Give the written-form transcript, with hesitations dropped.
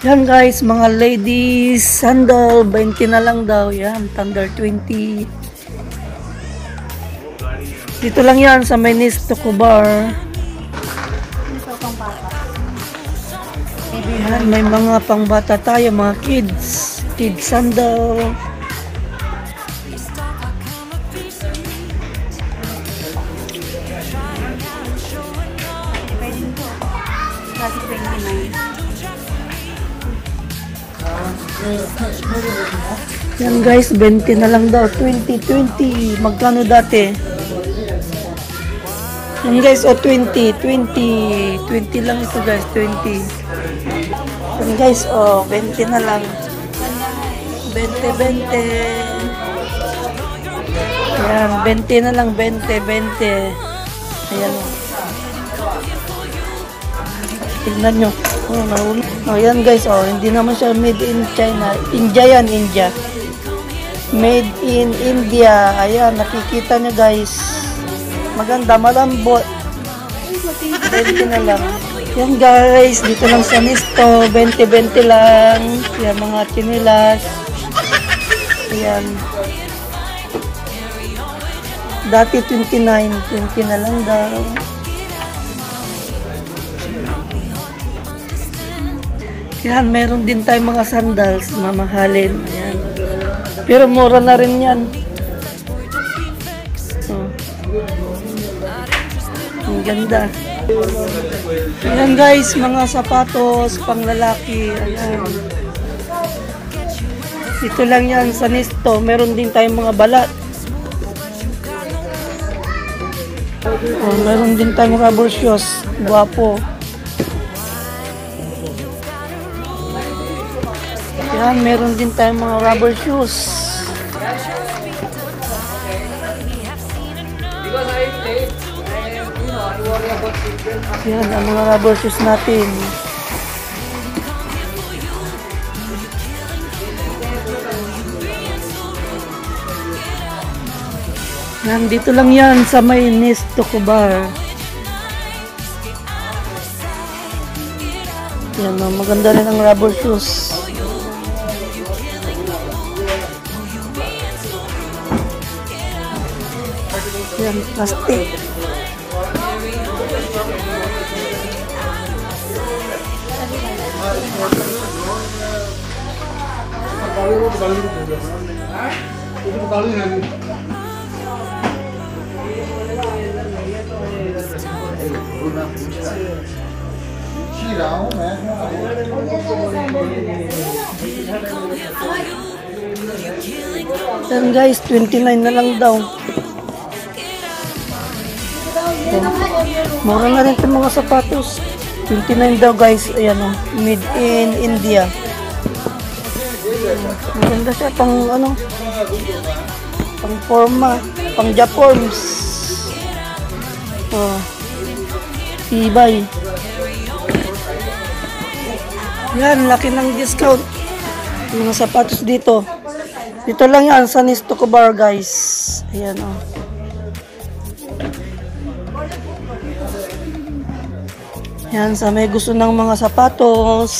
Yan guys, mga ladies sandal, 20 na lang daw. Yan, Thunder 20. Dito lang yan sa Menis Tocobar. Yan, may mga pangbata tayo, mga kids sandal. Yan guys, 20 na lang daw. 20. Magkano dati? Yan guys, 20 lang ito guys, 20. Yan guys, 20 na lang. 20. Yan, 20 na lang, 20. Ayan. Tignan nyo. Ayan guys, hindi naman siya made in China. India yan, India. Made in India. Ayan, nakikita nyo guys. Maganda, malambot. 20 na lang. Yan guys, dito lang sa Misto. 20 lang. Yan, mga chinilas. Ayan. Dati 29. 20 na lang daw. Yan, meron din tayong mga sandals, mamahalin. Ayan. Pero mura na rin yan. Ang ganda. Ayan guys, mga sapatos, pang lalaki. Ayan. Ito lang yan sa Nisto. Meron din tayong mga balat. Meron din tayong rubber shoes. Guwapo. Yan, meron din tayong mga rubber shoes. Yan, ang mga rubber shoes natin. Yan, dito lang yan sa Menis Tocobar. Yan, maganda rin ang rubber shoes. Yan, plastic. Yan guys, 29 na lang daw. Mura na rin itong mga sapatos. 29 daw guys. Ayan o. Made in India. Maganda siya pang ano. Pang forma. Pang Japorms. Tibay. Yan. Laki ng discount. Mga sapatos dito. Dito lang yan sa Menis Tocobar guys. Ayan o. Yan, sa may gusto ng mga sapatos.